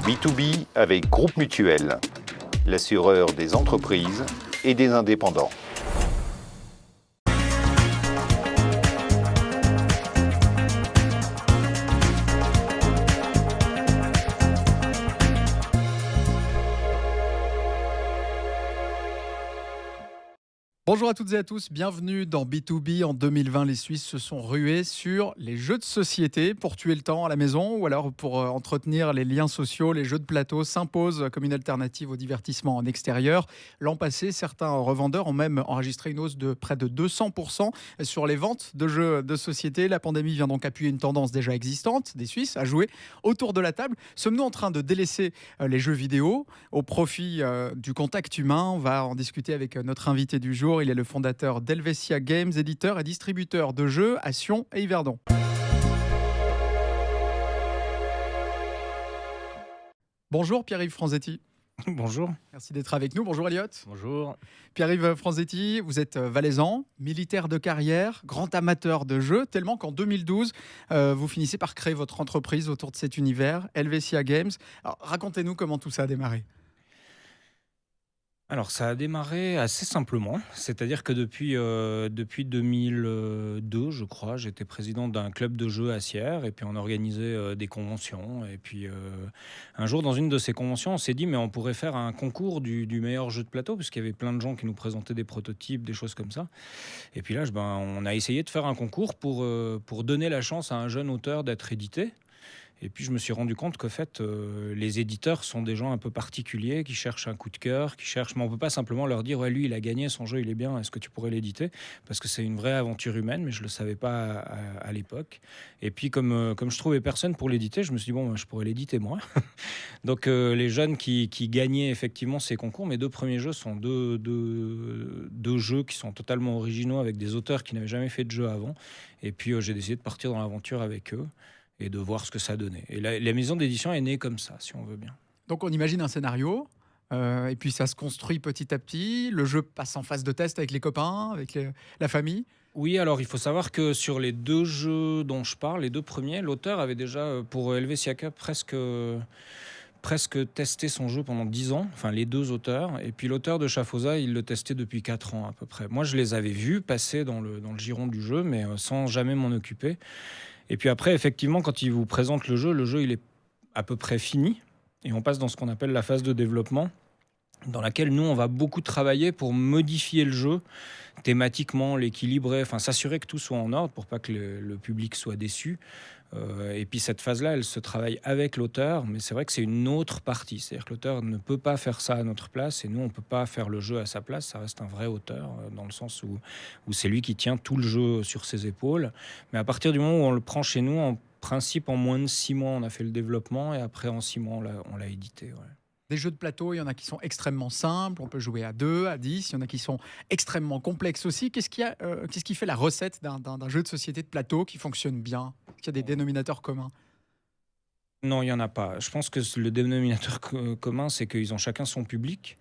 B2B avec Groupe Mutuel, l'assureur des entreprises et des indépendants. Bonjour à toutes et à tous, bienvenue dans B2B. En 2020, les Suisses se sont rués sur les jeux de société pour tuer le temps à la maison ou alors pour entretenir les liens sociaux. Les jeux de plateau s'imposent comme une alternative au divertissement en extérieur. L'an passé, certains revendeurs ont même enregistré une hausse de près de 200% sur les ventes de jeux de société. La pandémie vient donc appuyer une tendance déjà existante des Suisses à jouer autour de la table. Sommes-nous en train de délaisser les jeux vidéo au profit du contact humain? On va en discuter avec notre invité du jour. Il est le fondateur d'Helvetia Games, éditeur et distributeur de jeux à Sion et Yverdon. Bonjour Pierre-Yves Franzetti. Bonjour. Merci d'être avec nous. Bonjour Elliot. Bonjour. Pierre-Yves Franzetti, vous êtes valaisan, militaire de carrière, grand amateur de jeux, tellement qu'en 2012, vous finissez par créer votre entreprise autour de cet univers, Helvetia Games. Alors, racontez-nous comment tout ça a démarré. Alors ça a démarré assez simplement, c'est-à-dire que depuis 2002, je crois, j'étais président d'un club de jeux à Sierre et puis on organisait des conventions. Et puis un jour, dans une de ces conventions, on s'est dit mais on pourrait faire un concours du meilleur jeu de plateau, puisqu'il y avait plein de gens qui nous présentaient des prototypes, des choses comme ça. Et puis là, on a essayé de faire un concours pour donner la chance à un jeune auteur d'être édité. Et puis je me suis rendu compte qu'en fait, les éditeurs sont des gens un peu particuliers qui cherchent un coup de cœur, mais on peut pas simplement leur dire ouais, lui il a gagné, son jeu il est bien, est-ce que tu pourrais l'éditer? Parce que c'est une vraie aventure humaine, mais je le savais pas à l'époque. Et puis comme je trouvais personne pour l'éditer, je me suis dit bon, je pourrais l'éditer moi. Donc les jeunes qui gagnaient effectivement ces concours, mes deux premiers jeux sont deux jeux qui sont totalement originaux avec des auteurs qui n'avaient jamais fait de jeu avant. Et puis j'ai décidé de partir dans l'aventure avec eux et de voir ce que ça donnait. Et la maison d'édition est née comme ça, si on veut bien. Donc on imagine un scénario, et puis ça se construit petit à petit. Le jeu passe en phase de test avec les copains, avec la famille. Oui, alors il faut savoir que sur les deux jeux dont je parle, les deux premiers, l'auteur avait déjà, pour Helvetia presque testé son jeu pendant 10 ans, enfin les deux auteurs. Et puis l'auteur de Schaffhauser, il le testait depuis 4 ans à peu près. Moi, je les avais vus passer dans le giron du jeu, mais sans jamais m'en occuper. Et puis après, effectivement, quand il vous présente le jeu, il est à peu près fini. Et on passe dans ce qu'on appelle la phase de développement, dans laquelle nous, on va beaucoup travailler pour modifier le jeu, thématiquement, l'équilibrer, enfin s'assurer que tout soit en ordre pour pas que le public soit déçu. Et puis cette phase-là, elle se travaille avec l'auteur, mais c'est vrai que c'est une autre partie. C'est-à-dire que l'auteur ne peut pas faire ça à notre place, et nous, on ne peut pas faire le jeu à sa place. Ça reste un vrai auteur, dans le sens où c'est lui qui tient tout le jeu sur ses épaules. Mais à partir du moment où on le prend chez nous, en principe, en moins de 6 mois, on a fait le développement, et après, en 6 mois, on l'a édité. Ouais. Des jeux de plateau, il y en a qui sont extrêmement simples, on peut jouer à 2, à 10, il y en a qui sont extrêmement complexes aussi. Qu'est-ce qui fait la recette d'un jeu de société de plateau qui fonctionne bien? Est-ce qu'il y a des dénominateurs communs? Non, il n'y en a pas. Je pense que le dénominateur commun, c'est qu'ils ont chacun son public.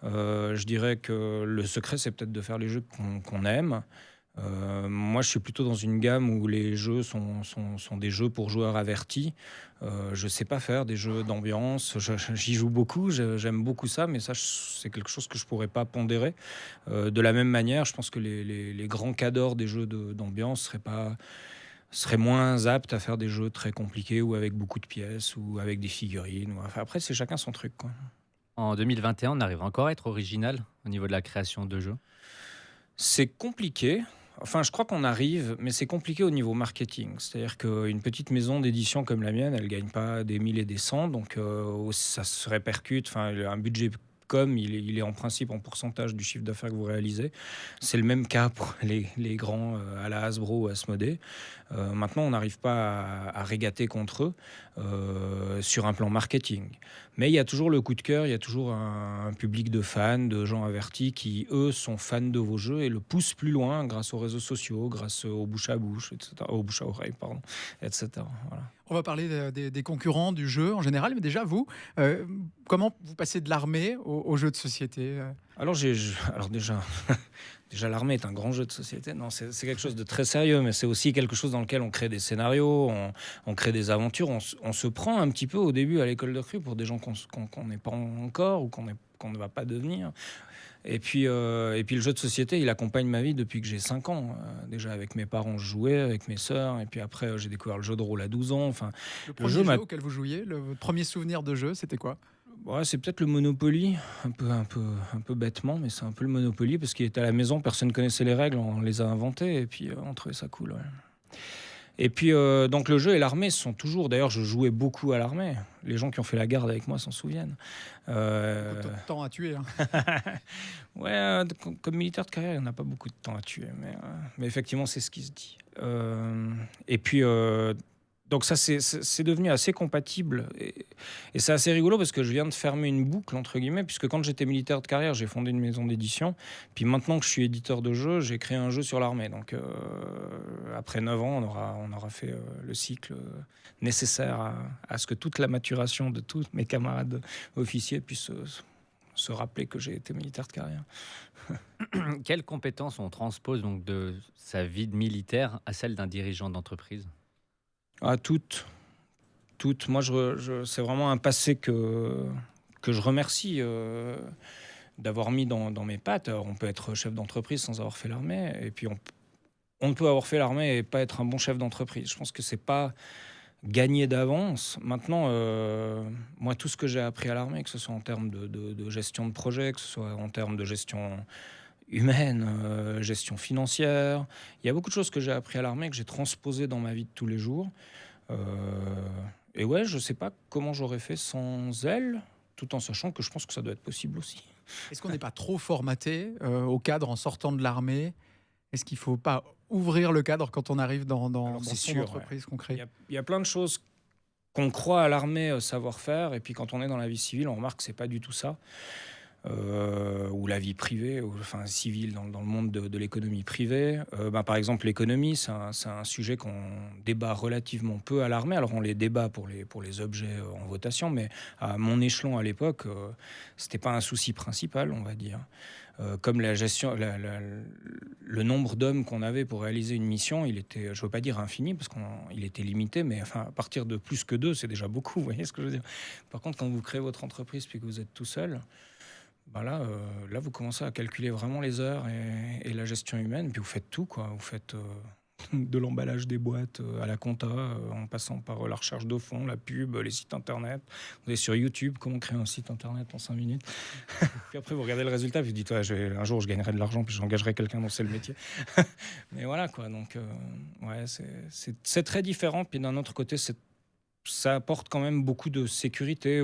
Je dirais que le secret, c'est peut-être de faire les jeux qu'on aime. Moi, je suis plutôt dans une gamme où les jeux sont des jeux pour joueurs avertis. Je ne sais pas faire des jeux d'ambiance. J'y joue beaucoup, j'aime beaucoup ça, mais ça, c'est quelque chose que je ne pourrais pas pondérer. De la même manière, je pense que les grands cadors des jeux d'ambiance seraient moins aptes à faire des jeux très compliqués ou avec beaucoup de pièces ou avec des figurines. Enfin, après, c'est chacun son truc, quoi. En 2021, on arrive encore à être original au niveau de la création de jeux. C'est compliqué. Enfin, je crois qu'on arrive, mais c'est compliqué au niveau marketing. C'est-à-dire qu'une petite maison d'édition comme la mienne, elle ne gagne pas des 1000 et des 100, donc ça se répercute. Enfin, un budget com, il est en principe en pourcentage du chiffre d'affaires que vous réalisez. C'est le même cas pour les grands à la Hasbro ou Asmodée. Maintenant, on n'arrive pas à régater contre eux sur un plan marketing. Mais il y a toujours le coup de cœur, il y a toujours un public de fans, de gens avertis qui, eux, sont fans de vos jeux et le poussent plus loin grâce aux réseaux sociaux, grâce au bouche à bouche, etc., au bouche à oreille, pardon, etc. Voilà. On va parler des concurrents du jeu en général, mais déjà vous, comment vous passez de l'armée aux jeux de société Alors déjà, déjà l'armée est un grand jeu de société. Non, c'est quelque chose de très sérieux, mais c'est aussi quelque chose dans lequel on crée des scénarios, on crée des aventures. On se prend un petit peu au début à l'école de recrue pour des gens qu'on n'est pas encore ou qu'on ne va pas devenir. Et puis le jeu de société, il accompagne ma vie depuis que j'ai 5 ans. Déjà, avec mes parents, je jouais, avec mes sœurs. Et puis après, j'ai découvert le jeu de rôle à 12 ans. Enfin, Le premier jeu jeu auquel vous jouiez, votre premier souvenir de jeu, c'était quoi? ouais, c'est peut-être le Monopoly, un peu bêtement, mais c'est un peu le Monopoly, parce qu'il était à la maison, personne ne connaissait les règles, on les a inventées, et puis on trouvait ça cool. Ouais. Et puis, donc le jeu et l'armée sont toujours... D'ailleurs, je jouais beaucoup à l'armée. Les gens qui ont fait la garde avec moi s'en souviennent. Beaucoup de temps à tuer. Hein. Ouais, comme militaire de carrière, il n'y en a pas beaucoup de temps à tuer. Mais effectivement, c'est ce qui se dit. Et puis... donc ça, c'est devenu assez compatible. Et c'est assez rigolo parce que je viens de fermer une boucle, entre guillemets, puisque quand j'étais militaire de carrière, j'ai fondé une maison d'édition. Puis maintenant que je suis éditeur de jeux, j'ai créé un jeu sur l'armée. Donc après 9 ans, on aura fait le cycle nécessaire à ce que toute la maturation de tous mes camarades officiers puissent se rappeler que j'ai été militaire de carrière. Quelles compétences on transpose donc de sa vie de militaire à celle d'un dirigeant d'entreprise? Ah, toutes. Moi, c'est vraiment un passé que je remercie d'avoir mis dans mes pattes. Alors, on peut être chef d'entreprise sans avoir fait l'armée. Et puis, on peut avoir fait l'armée et pas être un bon chef d'entreprise. Je pense que c'est pas gagné d'avance. Maintenant, moi, tout ce que j'ai appris à l'armée, que ce soit en termes de gestion de projet, que ce soit en termes de gestion humaine, gestion financière. Il y a beaucoup de choses que j'ai appris à l'armée, que j'ai transposées dans ma vie de tous les jours. Et ouais, je sais pas comment j'aurais fait sans elle, tout en sachant que je pense que ça doit être possible aussi. Est-ce qu'on n'est pas trop formaté au cadre en sortant de l'armée? Est-ce qu'il ne faut pas ouvrir le cadre quand on arrive dans son entreprise qu'on crée? Il y a plein de choses qu'on croit à l'armée savoir faire, et puis quand on est dans la vie civile, on remarque que c'est pas du tout ça. Ou la vie privée, enfin civile dans le monde de l'économie privée. Par exemple, l'économie, c'est un sujet qu'on débat relativement peu à l'armée. Alors on les débat pour les objets en votation, mais à mon échelon à l'époque, c'était pas un souci principal, on va dire. Comme la gestion, le nombre d'hommes qu'on avait pour réaliser une mission, il était, je veux pas dire infini, parce qu'il était limité, mais enfin, à partir de plus que 2, c'est déjà beaucoup, vous voyez ce que je veux dire. Par contre, quand vous créez votre entreprise puis que vous êtes tout seul, là, vous commencez à calculer vraiment les heures et la gestion humaine, puis vous faites tout, quoi. Vous faites de l'emballage des boîtes à la compta, en passant par la recherche de fonds, la pub, les sites internet. Vous allez sur YouTube, comment créer un site internet en 5 minutes. Puis après, vous regardez le résultat, puis vous dites, un jour, je gagnerai de l'argent, puis j'engagerai quelqu'un dont c'est le métier. Mais voilà, quoi. Donc, ouais, c'est très différent. Puis d'un autre côté, ça apporte quand même beaucoup de sécurité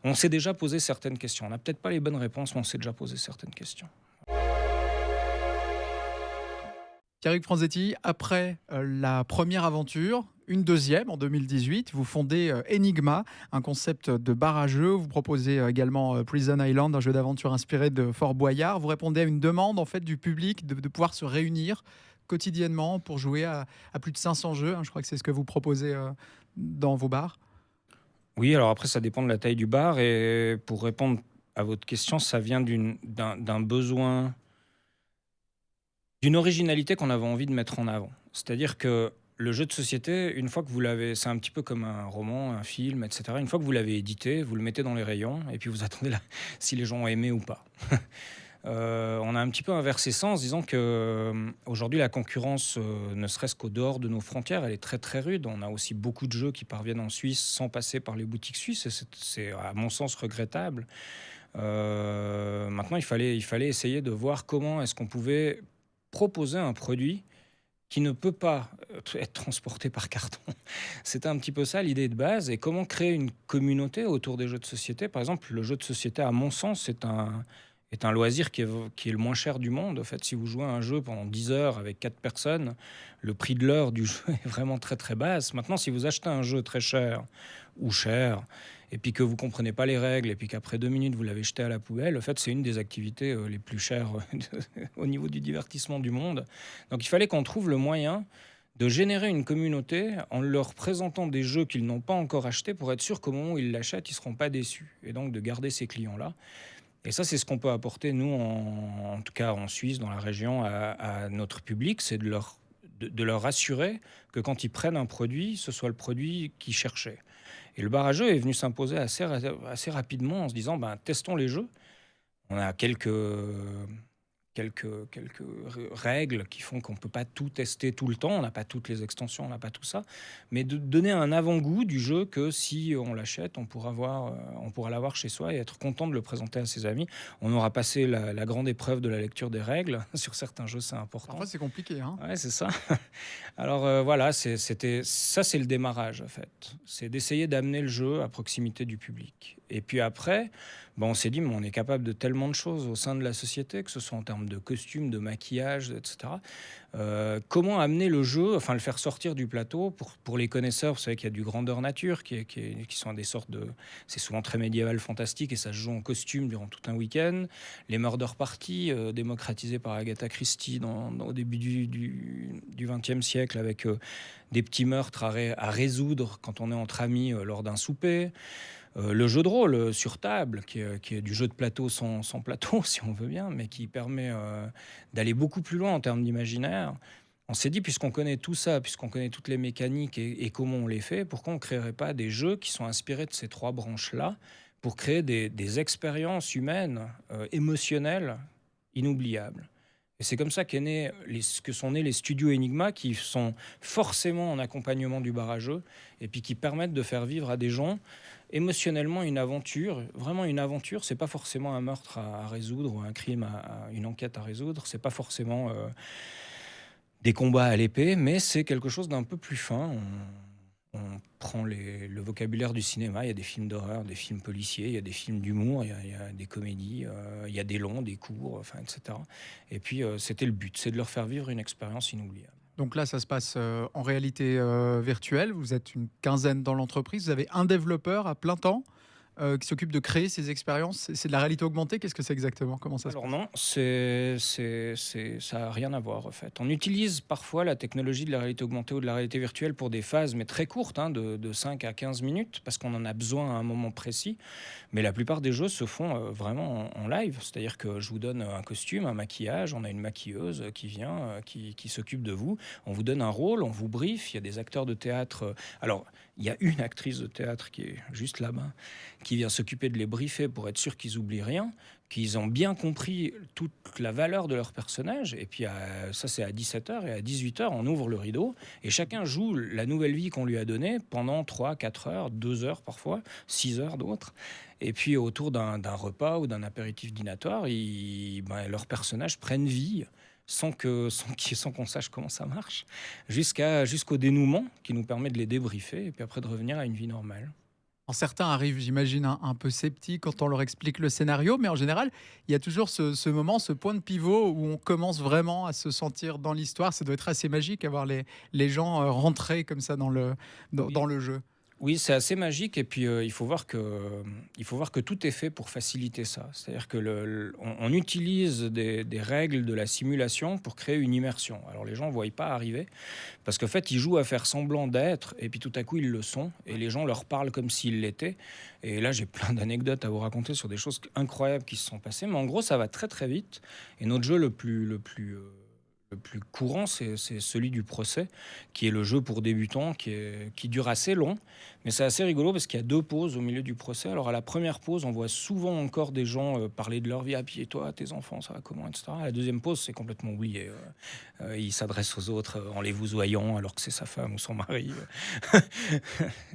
on s'est déjà posé certaines questions. On n'a peut-être pas les bonnes réponses, mais on s'est déjà posé certaines questions. Pierrick Franzetti, après la première aventure, une deuxième en 2018, vous fondez Enigma, un concept de bar à jeu. Vous proposez également Prison Island, un jeu d'aventure inspiré de Fort Boyard. Vous répondez à une demande en fait du public de pouvoir se réunir quotidiennement pour jouer à plus de 500 jeux. Je crois que c'est ce que vous proposez dans vos bars. Oui, alors après, ça dépend de la taille du bar. Et pour répondre à votre question, ça vient d'un besoin, d'une originalité qu'on avait envie de mettre en avant. C'est-à-dire que le jeu de société, une fois que vous l'avez, c'est un petit peu comme un roman, un film, etc. Une fois que vous l'avez édité, vous le mettez dans les rayons et puis vous attendez si les gens ont aimé ou pas. On a un petit peu inversé ça en se disant qu'aujourd'hui, la concurrence, ne serait-ce qu'au dehors de nos frontières, elle est très très rude. On a aussi beaucoup de jeux qui parviennent en Suisse sans passer par les boutiques suisses. Et c'est à mon sens regrettable. Maintenant, il fallait essayer de voir comment est-ce qu'on pouvait proposer un produit qui ne peut pas être transporté par carton. C'était un petit peu ça l'idée de base. Et comment créer une communauté autour des jeux de société. Par exemple, le jeu de société, à mon sens, est un loisir qui est le moins cher du monde. En fait, si vous jouez à un jeu pendant 10 heures avec 4 personnes, le prix de l'heure du jeu est vraiment très très basse. Maintenant, si vous achetez un jeu très cher ou cher, et puis que vous comprenez pas les règles, et puis qu'après 2 minutes, vous l'avez jeté à la poubelle, en fait, c'est une des activités les plus chères au niveau du divertissement du monde. Donc, il fallait qu'on trouve le moyen de générer une communauté en leur présentant des jeux qu'ils n'ont pas encore achetés pour être sûr qu'au moment où ils l'achètent, ils ne seront pas déçus. Et donc de garder ces clients-là. Et ça, c'est ce qu'on peut apporter, nous, en tout cas en Suisse, dans la région, à notre public, c'est de leur assurer que quand ils prennent un produit, ce soit le produit qu'ils cherchaient. Et le bar à jeux est venu s'imposer assez rapidement en se disant, ben, testons les jeux. On a quelques règles qui font qu'on ne peut pas tout tester tout le temps, on n'a pas toutes les extensions, on n'a pas tout ça, mais de donner un avant-goût du jeu que si on l'achète, on pourra l'avoir chez soi et être content de le présenter à ses amis. On aura passé la grande épreuve de la lecture des règles. Sur certains jeux, c'est important. Parfois, c'est compliqué. Hein. Ouais, c'est ça. Alors voilà, c'est le démarrage en fait. C'est d'essayer d'amener le jeu à proximité du public. Et puis après, on s'est dit, mais on est capable de tellement de choses au sein de la société, que ce soit en termes de costumes, de maquillage, etc. Comment amener le jeu, enfin le faire sortir du plateau pour les connaisseurs. Vous savez qu'il y a du grandeur nature qui sont des sortes de... C'est souvent très médiéval, fantastique, et ça se joue en costume durant tout un week-end. Les murder parties, démocratisées par Agatha Christie au début du XXe siècle, avec des petits meurtres à résoudre quand on est entre amis lors d'un souper. Le jeu de rôle sur table, qui est du jeu de plateau sans plateau, si on veut bien, mais qui permet d'aller beaucoup plus loin en termes d'imaginaire. On s'est dit, puisqu'on connaît tout ça, puisqu'on connaît toutes les mécaniques et comment on les fait, pourquoi on ne créerait pas des jeux qui sont inspirés de ces trois branches-là pour créer des expériences humaines, émotionnelles, inoubliables. Et c'est comme ça que sont nés les studios Enigma, qui sont forcément en accompagnement du bar à jeux, et puis qui permettent de faire vivre à des gens émotionnellement une aventure, vraiment une aventure. C'est pas forcément un meurtre à résoudre ou un crime, une enquête à résoudre. C'est pas forcément des combats à l'épée, mais c'est quelque chose d'un peu plus fin. On prend le vocabulaire du cinéma. Il y a des films d'horreur, des films policiers, il y a des films d'humour, il y a des comédies, il y a des longs, des courts, enfin, etc. Et puis c'était le but, c'est de leur faire vivre une expérience inoubliable. Donc là, ça se passe en réalité virtuelle. Vous êtes une quinzaine dans l'entreprise. Vous avez un développeur à plein temps qui s'occupe de créer ces expériences. C'est de la réalité augmentée. Qu'est-ce que c'est exactement? Comment ça se passe? Alors non, ça n'a rien à voir en fait. On utilise parfois la technologie de la réalité augmentée ou de la réalité virtuelle pour des phases, mais très courtes, de 5 à 15 minutes, parce qu'on en a besoin à un moment précis. Mais la plupart des jeux se font vraiment en live. C'est-à-dire que je vous donne un costume, un maquillage, on a une maquilleuse qui vient, qui s'occupe de vous. On vous donne un rôle, on vous brief. Il y a des acteurs de théâtre. Alors, il y a une actrice de théâtre qui est juste là-bas, qui vient s'occuper de les briefer pour être sûr qu'ils n'oublient rien, qu'ils ont bien compris toute la valeur de leur personnage. Et puis ça, c'est à 17h, et à 18h, on ouvre le rideau et chacun joue la nouvelle vie qu'on lui a donnée pendant 3, 4 heures, 2 heures parfois, 6 heures d'autres. Et puis autour d'un repas ou d'un apéritif dînatoire, leurs personnages prennent vie sans qu'on sache comment ça marche, jusqu'au dénouement qui nous permet de les débriefer et puis après de revenir à une vie normale. Alors, certains arrivent, j'imagine, un peu sceptiques quand on leur explique le scénario, mais en général, il y a toujours ce moment, ce point de pivot où on commence vraiment à se sentir dans l'histoire. Ça doit être assez magique, avoir les gens rentrer comme ça dans le jeu. Oui, c'est assez magique, et puis il faut voir que tout est fait pour faciliter ça. C'est-à-dire que on utilise des règles de la simulation pour créer une immersion. Alors les gens ne voient pas arriver, parce qu'en fait, ils jouent à faire semblant d'être, et puis tout à coup, ils le sont, et les gens leur parlent comme s'ils l'étaient. Et là, j'ai plein d'anecdotes à vous raconter sur des choses incroyables qui se sont passées, mais en gros, ça va très très vite. Et notre jeu le plus courant, c'est celui du procès, qui est le jeu pour débutants, qui dure assez long. Mais c'est assez rigolo parce qu'il y a 2 pauses au milieu du procès. Alors à la première pause, on voit souvent encore des gens parler de leur vie. « Ah, puis et toi, tes enfants, ça va comment ?» etc. À la deuxième pause, c'est complètement oublié. Il s'adresse aux autres en les vousoyant alors que c'est sa femme ou son mari.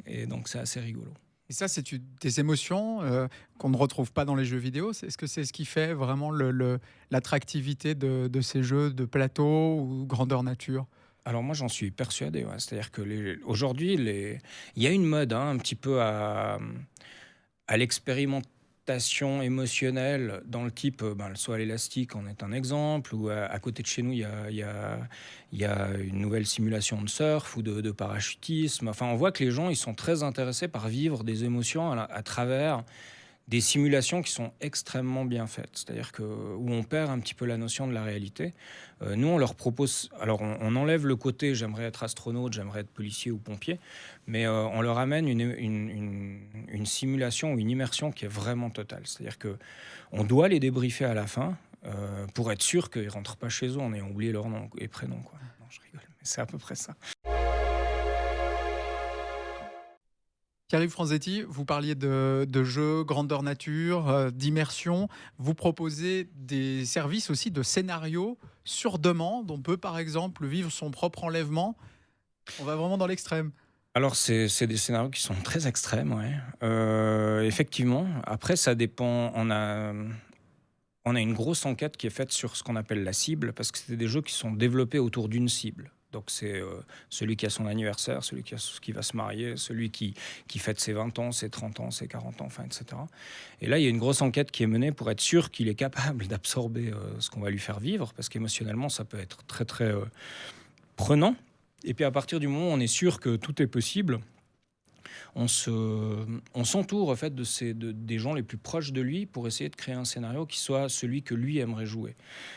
Et donc c'est assez rigolo. Et ça, c'est des émotions qu'on ne retrouve pas dans les jeux vidéo. Est-ce que c'est ce qui fait vraiment l'attractivité de ces jeux de plateau ou grandeur nature? Alors moi, j'en suis persuadé. Ouais. C'est-à-dire que aujourd'hui, il y a une mode un petit peu à l'expérimentation émotionnelle dans le type, le saut à l'élastique en est un exemple, ou à côté de chez nous, il y a une nouvelle simulation de surf ou de parachutisme. Enfin, on voit que les gens, ils sont très intéressés par vivre des émotions à travers des simulations qui sont extrêmement bien faites, c'est-à-dire que où on perd un petit peu la notion de la réalité. Nous, on leur propose, alors on enlève le côté j'aimerais être astronaute, j'aimerais être policier ou pompier, mais on leur amène une simulation ou une immersion qui est vraiment totale. C'est-à-dire que on doit les débriefer à la fin pour être sûr qu'ils rentrent pas chez eux en ayant oublié leur nom et prénom, quoi. Non, je rigole, mais c'est à peu près ça. Pierre-Yves Franzetti, vous parliez de jeux grandeur nature, d'immersion. Vous proposez des services aussi de scénarios sur demande. On peut par exemple vivre son propre enlèvement. On va vraiment dans l'extrême. Alors, c'est des scénarios qui sont très extrêmes, ouais. Effectivement. Après, ça dépend. On a une grosse enquête qui est faite sur ce qu'on appelle la cible, parce que c'est des jeux qui sont développés autour d'une cible. Donc c'est celui qui a son anniversaire, celui qui va se marier, celui qui fête ses 20 ans, ses 30 ans, ses 40 ans, enfin, etc. Et là, il y a une grosse enquête qui est menée pour être sûr qu'il est capable d'absorber ce qu'on va lui faire vivre, parce qu'émotionnellement, ça peut être très, très prenant. Et puis à partir du moment où on est sûr que tout est possible, on s'entoure en fait des gens les plus proches de lui pour essayer de créer un scénario qui soit celui que lui aimerait jouer.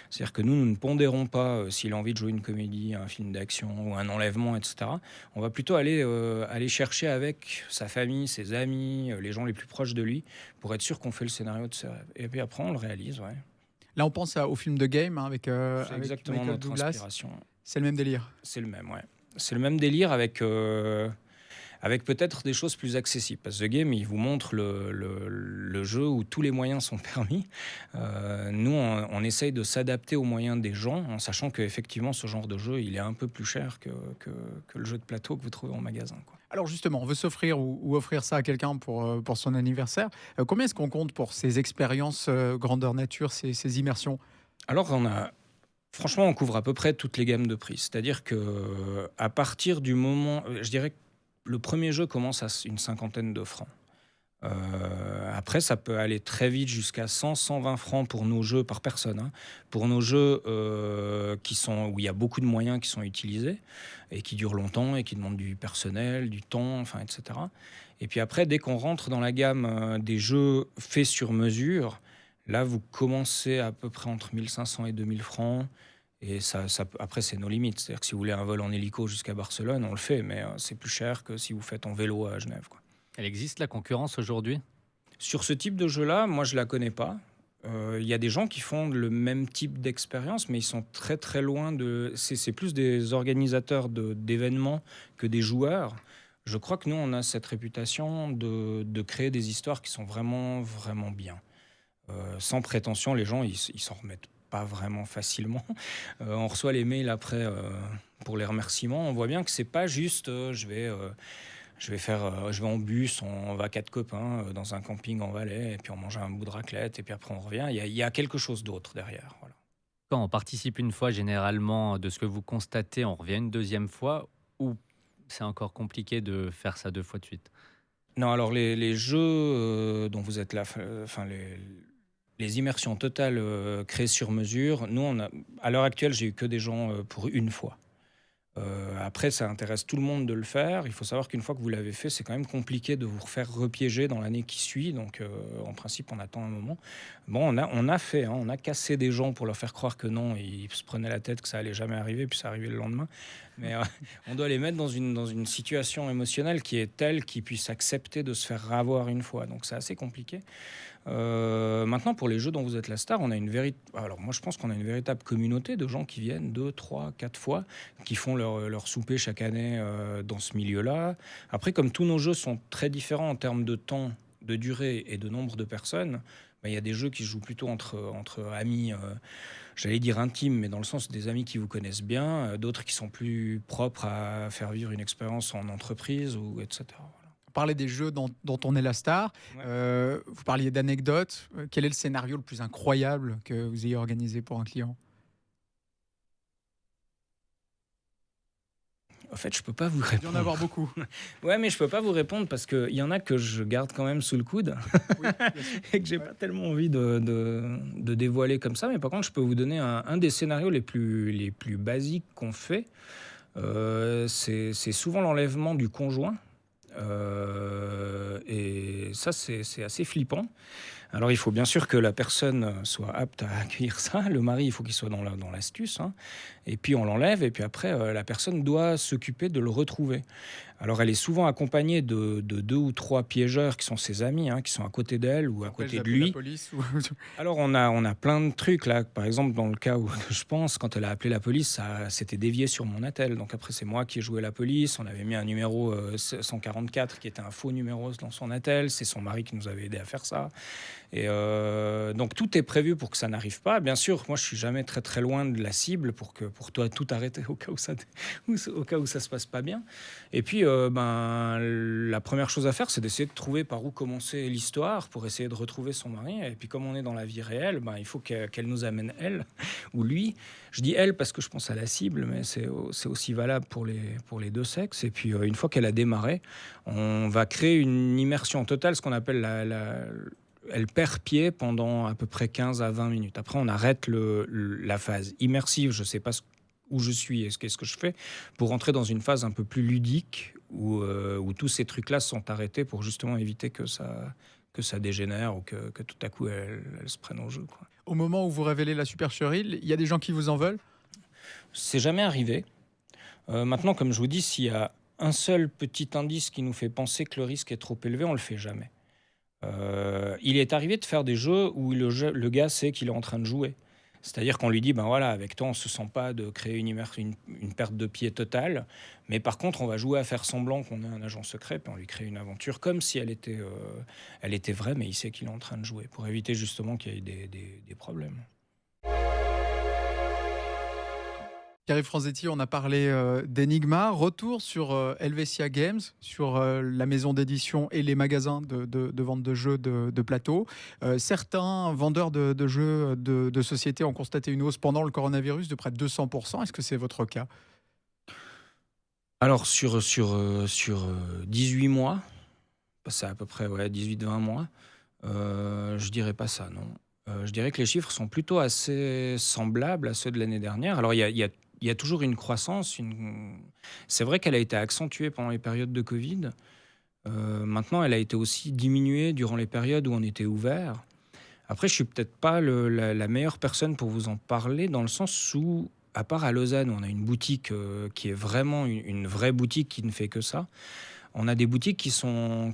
C'est-à-dire que nous ne pondérons pas s'il a envie de jouer une comédie, un film d'action ou un enlèvement, etc. On va plutôt aller chercher avec sa famille, ses amis, les gens les plus proches de lui pour être sûr qu'on fait le scénario de ses rêves. Et puis après, on le réalise, ouais. Là, on pense au film de Game avec, C'est avec exactement Michael notre Douglas. inspiration. C'est le même délire. C'est le même, ouais. C'est le même délire avec peut-être des choses plus accessibles. Parce que The Game, il vous montre le jeu où tous les moyens sont permis. Nous, on essaye de s'adapter aux moyens des gens, en sachant qu'effectivement, ce genre de jeu, il est un peu plus cher que le jeu de plateau que vous trouvez en magasin, quoi. Alors justement, on veut s'offrir ou offrir ça à quelqu'un pour son anniversaire. Combien est-ce qu'on compte pour ces expériences grandeur nature, ces immersions? Alors, franchement, on couvre à peu près toutes les gammes de prix. C'est-à-dire que à partir du moment, je dirais que le premier jeu commence à une cinquantaine de francs. Après, ça peut aller très vite jusqu'à 100, 120 francs pour nos jeux par personne, hein. Pour nos jeux où il y a beaucoup de moyens qui sont utilisés et qui durent longtemps et qui demandent du personnel, du temps, enfin, etc. Et puis après, dès qu'on rentre dans la gamme des jeux faits sur mesure, là, vous commencez à peu près entre 1500 et 2000 francs. Et après, c'est nos limites. C'est-à-dire que si vous voulez un vol en hélico jusqu'à Barcelone, on le fait, mais c'est plus cher que si vous faites en vélo à Genève, quoi. Elle existe la concurrence aujourd'hui? Sur ce type de jeu-là, moi, je la connais pas. Il y a des gens qui font le même type d'expérience, mais ils sont très très loin de. C'est plus des organisateurs d'événements que des joueurs. Je crois que nous, on a cette réputation de créer des histoires qui sont vraiment vraiment bien. Sans prétention, les gens, ils s'en remettent pas vraiment facilement. On reçoit les mails après pour les remerciements. On voit bien que c'est pas juste je vais en bus, on va 4 copains dans un camping en Valais, et puis on mange un bout de raclette, et puis après on revient. Il y a quelque chose d'autre derrière. Voilà. Quand on participe une fois, généralement, de ce que vous constatez, on revient une deuxième fois, ou c'est encore compliqué de faire ça 2 fois de suite? Non, alors les jeux dont vous êtes là, enfin les immersions totales créées sur mesure, nous, à l'heure actuelle, j'ai eu que des gens pour une fois. Après, ça intéresse tout le monde de le faire. Il faut savoir qu'une fois que vous l'avez fait, c'est quand même compliqué de vous refaire repiéger dans l'année qui suit. Donc, en principe, on attend un moment. Bon, on a fait, hein, on a cassé des gens pour leur faire croire que non, ils se prenaient la tête, que ça allait jamais arriver, puis ça arrivait le lendemain. Mais on doit les mettre dans une situation émotionnelle qui est telle qu'ils puissent accepter de se faire avoir une fois. Donc, c'est assez compliqué. Maintenant, pour les jeux dont vous êtes la star, alors moi je pense qu'on a une véritable communauté de gens qui viennent 2, 3, 4 fois, qui font leur souper chaque année dans ce milieu-là. Après, comme tous nos jeux sont très différents en termes de temps, de durée et de nombre de personnes, il y a des jeux qui se jouent plutôt entre amis, j'allais dire intimes, mais dans le sens des amis qui vous connaissent bien, d'autres qui sont plus propres à faire vivre une expérience en entreprise, etc. Vous parlez des jeux dont on est la star. Ouais. Vous parliez d'anecdotes. Quel est le scénario le plus incroyable que vous ayez organisé pour un client? En fait, je peux pas vous Il répondre. doit y en avoir beaucoup. Ouais, mais je peux pas vous répondre parce qu'il y en a que je garde quand même sous le coude Oui, bien sûr. et que j'ai pas tellement envie de dévoiler comme ça. Mais par contre, je peux vous donner un des scénarios les plus basiques qu'on fait. C'est souvent l'enlèvement du conjoint. Et c'est assez flippant. Alors, il faut bien sûr que la personne soit apte à accueillir ça. Le mari, il faut qu'il soit dans l'astuce, hein. Et puis, on l'enlève. Et puis après, la personne doit s'occuper de le retrouver. Alors, elle est souvent accompagnée de 2 ou 3 piégeurs qui sont ses amis, hein, qui sont à côté d'elle ou à Après, côté de j'appelle la lui. police ou... Alors, on a plein de trucs là. Par exemple, dans le cas où je pense, quand elle a appelé la police, ça s'était dévié sur mon attel. Donc après, c'est moi qui ai joué la police. On avait mis un numéro 144 qui était un faux numéro dans son attel. C'est son mari qui nous avait aidé à faire ça. Et donc tout est prévu pour que ça n'arrive pas. Bien sûr, moi je suis jamais très très loin de la cible pour toi tout arrêter au cas où ça se passe pas bien. Et puis la première chose à faire, c'est d'essayer de trouver par où commencer l'histoire pour essayer de retrouver son mari. Et puis comme on est dans la vie réelle, il faut qu'elle nous amène elle ou lui. Je dis elle parce que je pense à la cible, mais c'est aussi valable pour les deux sexes. Et puis une fois qu'elle a démarré, on va créer une immersion totale, ce qu'on appelle elle perd pied pendant à peu près 15 à 20 minutes. Après, on arrête la phase immersive, je ne sais pas où je suis et qu'est-ce que je fais, pour entrer dans une phase un peu plus ludique où tous ces trucs-là sont arrêtés pour justement éviter que ça dégénère ou que tout à coup, elle se prenne au jeu, quoi. Au moment où vous révélez la supercherie, il y a des gens qui vous en veulent? C'est jamais arrivé. Maintenant, comme je vous dis, s'il y a un seul petit indice qui nous fait penser que le risque est trop élevé, on ne le fait jamais. Il est arrivé de faire des jeux où le gars sait qu'il est en train de jouer. C'est-à-dire qu'on lui dit, ben voilà, avec toi, on ne se sent pas de créer une perte de pied totale, mais par contre, on va jouer à faire semblant qu'on est un agent secret, puis on lui crée une aventure comme si elle était vraie, mais il sait qu'il est en train de jouer, pour éviter justement qu'il y ait des problèmes. Pierre-Yves Franzetti, on a parlé d'Enigma. Retour sur Helvetia Games, sur la maison d'édition et les magasins de vente de jeux de plateau. Certains vendeurs de jeux de société ont constaté une hausse pendant le coronavirus de près de 200%. Est-ce que c'est votre cas? Alors, sur 18 mois, c'est à peu près 18-20 mois, je dirais pas ça, non. Je dirais que les chiffres sont plutôt assez semblables à ceux de l'année dernière. Alors, il y a toujours une croissance. C'est vrai qu'elle a été accentuée pendant les périodes de Covid. Maintenant, elle a été aussi diminuée durant les périodes où on était ouvert. Après, je suis peut-être pas la meilleure personne pour vous en parler, dans le sens où, à part à Lausanne, où on a une boutique qui est vraiment une vraie boutique qui ne fait que ça. On a des boutiques qui sont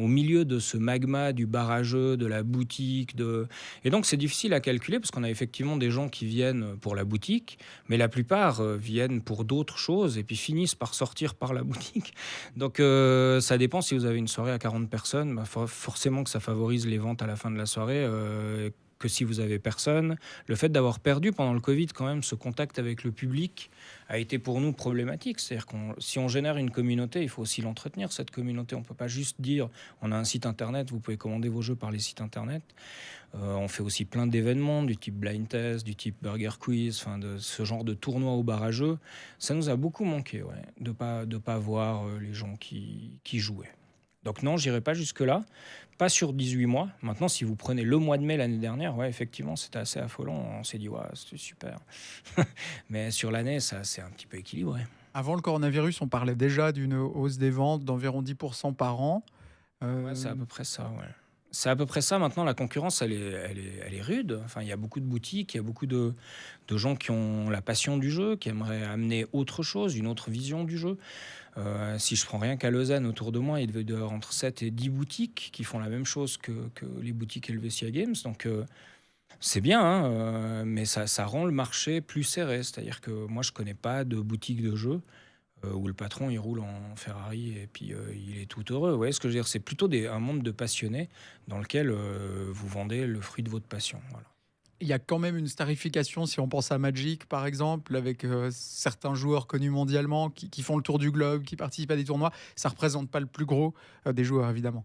au milieu de ce magma du barrageux, de la boutique. Et donc, c'est difficile à calculer parce qu'on a effectivement des gens qui viennent pour la boutique, mais la plupart viennent pour d'autres choses et puis finissent par sortir par la boutique. Donc, ça dépend. Si vous avez une soirée à 40 personnes, forcément que ça favorise les ventes à la fin de la soirée. Que si vous avez personne. Le fait d'avoir perdu pendant le Covid quand même ce contact avec le public a été pour nous problématique. C'est-à-dire que si on génère une communauté, il faut aussi l'entretenir, cette communauté. On ne peut pas juste dire on a un site internet, vous pouvez commander vos jeux par les sites internet. On fait aussi plein d'événements du type Blind Test, du type Burger Quiz, de ce genre de tournoi au barrageux. Ça nous a beaucoup manqué de pas voir les gens qui jouaient. Donc non, j'irai pas jusque-là. Pas sur 18 mois. Maintenant, si vous prenez le mois de mai l'année dernière, effectivement, c'était assez affolant. On s'est dit, c'était super. Mais sur l'année, ça c'est un petit peu équilibré. Avant le coronavirus, on parlait déjà d'une hausse des ventes d'environ 10% par an. C'est à peu près ça, C'est à peu près ça. Maintenant, la concurrence, elle est rude. Enfin, il y a beaucoup de boutiques, il y a beaucoup de gens qui ont la passion du jeu, qui aimeraient amener autre chose, une autre vision du jeu. Si je prends rien qu'à Lausanne, autour de moi, il devait y avoir entre 7 et 10 boutiques qui font la même chose que les boutiques Helvetia Games. Donc, c'est bien, mais ça rend le marché plus serré. C'est-à-dire que moi, je connais pas de boutique de jeux où le patron, il roule en Ferrari et puis il est tout heureux. Vous voyez ce que je veux dire? C'est plutôt un monde de passionnés dans lequel vous vendez le fruit de votre passion. Voilà. Il y a quand même une starification, si on pense à Magic, par exemple, avec certains joueurs connus mondialement qui font le tour du globe, qui participent à des tournois. Ça ne représente pas le plus gros des joueurs, évidemment.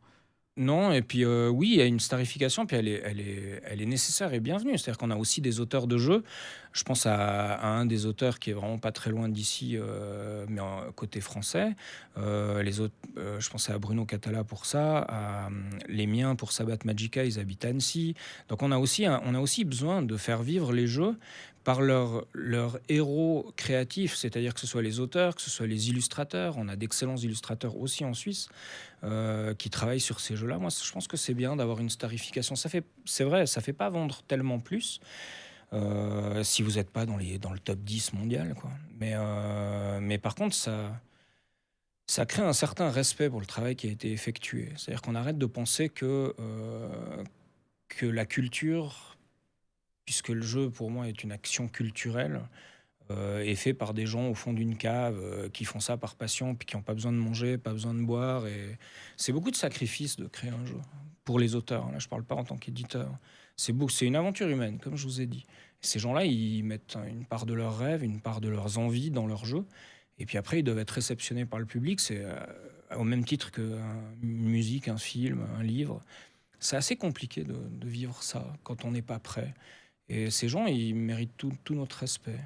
Non, et puis oui, il y a une starification, puis elle est nécessaire et bienvenue. C'est-à-dire qu'on a aussi des auteurs de jeux. Je pense à un des auteurs qui est vraiment pas très loin d'ici, mais côté français. Les autres, je pensais à Bruno Catala pour ça, à les miens pour Sabbath Magica, ils habitent à Annecy. Donc on a aussi besoin de faire vivre les jeux, par leurs héros créatifs, c'est-à-dire que ce soit les auteurs, que ce soit les illustrateurs. On a d'excellents illustrateurs aussi en Suisse qui travaillent sur ces jeux-là. Moi, je pense que c'est bien d'avoir une starification. C'est vrai, ça fait pas vendre tellement plus si vous n'êtes pas dans le top 10 mondial, quoi. Mais par contre, ça crée un certain respect pour le travail qui a été effectué. C'est-à-dire qu'on arrête de penser que la culture, puisque le jeu pour moi est une action culturelle, est fait par des gens au fond d'une cave qui font ça par passion, puis qui n'ont pas besoin de manger, pas besoin de boire. Et c'est beaucoup de sacrifices de créer un jeu pour les auteurs. Là, je ne parle pas en tant qu'éditeur. C'est une aventure humaine, comme je vous ai dit. Et ces gens-là, ils mettent une part de leurs rêves, une part de leurs envies dans leur jeu. Et puis après, ils doivent être réceptionnés par le public. C'est au même titre qu'une musique, un film, un livre. C'est assez compliqué de vivre ça quand on n'est pas prêt. Et ces gens, ils méritent tout notre respect,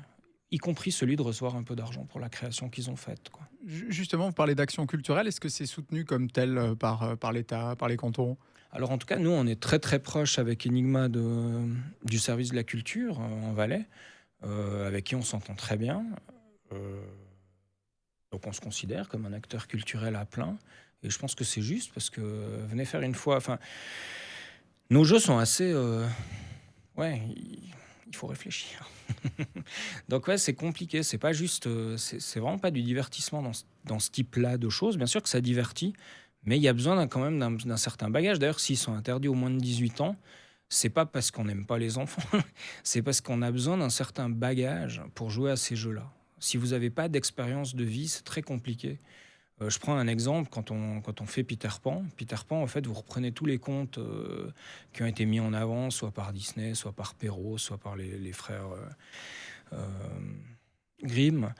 y compris celui de recevoir un peu d'argent pour la création qu'ils ont faite, quoi. Justement, vous parlez d'action culturelle. Est-ce que c'est soutenu comme tel par l'État, par les cantons ? Alors en tout cas, nous, on est très très proche avec Enigma du service de la culture en Valais, avec qui on s'entend très bien. Donc on se considère comme un acteur culturel à plein. Et je pense que c'est juste parce que venez faire une fois... Enfin, nos jeux sont assez... il faut réfléchir. Donc ouais, c'est compliqué. C'est pas juste... c'est vraiment pas du divertissement dans ce type-là de choses. Bien sûr que ça divertit, mais il y a besoin quand même d'un certain bagage. D'ailleurs, s'ils sont interdits aux moins de 18 ans, c'est pas parce qu'on n'aime pas les enfants. C'est parce qu'on a besoin d'un certain bagage pour jouer à ces jeux-là. Si vous n'avez pas d'expérience de vie, c'est très compliqué. Je prends un exemple, quand on fait Peter Pan, en fait, vous reprenez tous les contes qui ont été mis en avant, soit par Disney, soit par Perrault, soit par les frères Grimm.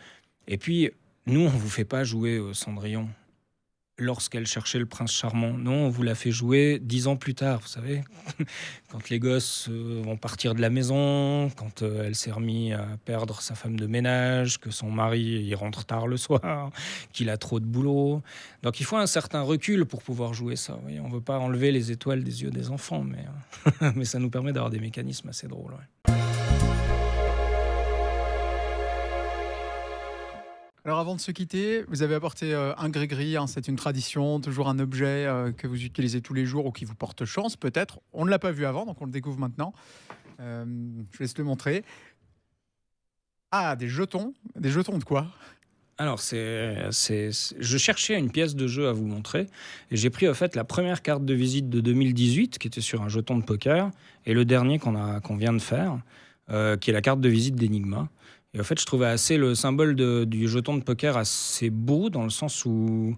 Et puis, nous, on ne vous fait pas jouer Cendrillon lorsqu'elle cherchait le prince charmant. Non, on vous l'a fait jouer 10 ans plus tard, vous savez. Quand les gosses vont partir de la maison, quand elle s'est remise à perdre sa femme de ménage, que son mari il rentre tard le soir, qu'il a trop de boulot. Donc il faut un certain recul pour pouvoir jouer ça. Vous voyez, on ne veut pas enlever les étoiles des yeux des enfants, mais ça nous permet d'avoir des mécanismes assez drôles. Ouais. Alors avant de se quitter, vous avez apporté un gris-gris, hein, c'est une tradition, toujours un objet que vous utilisez tous les jours ou qui vous porte chance peut-être. On ne l'a pas vu avant, donc on le découvre maintenant. Je vous laisse le montrer. Ah, des jetons. Des jetons de quoi ? Alors, je cherchais une pièce de jeu à vous montrer et j'ai pris en fait la première carte de visite de 2018 qui était sur un jeton de poker et le dernier qu'on vient de faire, qui est la carte de visite d'Enigma. Et en fait, je trouvais assez le symbole du jeton de poker assez beau dans le sens où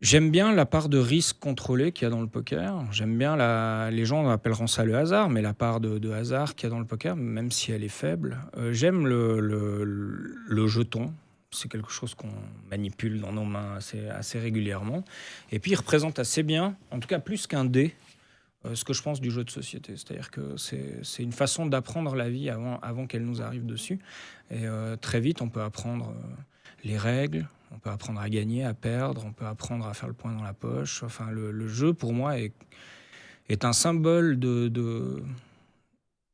j'aime bien la part de risque contrôlé qu'il y a dans le poker. J'aime bien les gens appelleront ça le hasard, mais la part de hasard qu'il y a dans le poker, même si elle est faible. J'aime le jeton. C'est quelque chose qu'on manipule dans nos mains assez régulièrement. Et puis, il représente assez bien, en tout cas plus qu'un dé, ce que je pense du jeu de société. C'est-à-dire que c'est une façon d'apprendre la vie avant qu'elle nous arrive dessus. Et très vite, on peut apprendre les règles, on peut apprendre à gagner, à perdre, on peut apprendre à faire le point dans la poche. Enfin, le jeu, pour moi, est un symbole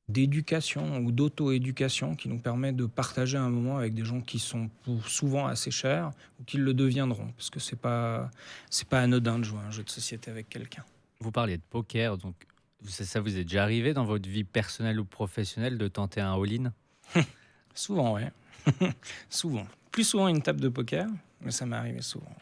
d'éducation ou d'auto-éducation qui nous permet de partager un moment avec des gens qui sont souvent assez chers ou qui le deviendront. Parce que c'est pas anodin de jouer à un jeu de société avec quelqu'un. Vous parliez de poker, donc ça vous est déjà arrivé dans votre vie personnelle ou professionnelle de tenter un all-in ? Souvent, ouais. Souvent. Plus souvent une table de poker, mais ça m'est arrivé souvent.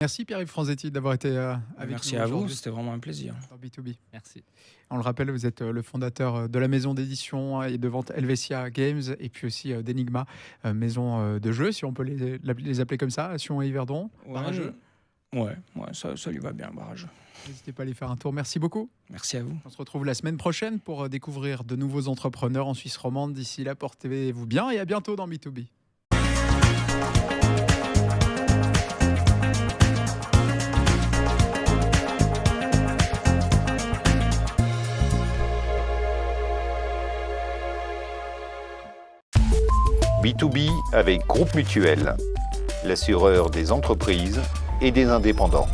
Merci Pierre-Yves Franzetti d'avoir été avec nous. Merci à vous, c'était vraiment un plaisir. Dans B2B. Merci. On le rappelle, vous êtes le fondateur de la maison d'édition et de vente Helvetia Games et puis aussi d'Enigma, maison de jeux, si on peut les appeler comme ça, à Sion et Yverdon. Barrageux. Ouais, ça lui va bien, Barrageux. N'hésitez pas à aller faire un tour. Merci beaucoup. Merci à vous. On se retrouve la semaine prochaine pour découvrir de nouveaux entrepreneurs en Suisse romande. D'ici là, portez-vous bien et à bientôt dans B2B. B2B avec Groupe Mutuel, l'assureur des entreprises et des indépendants.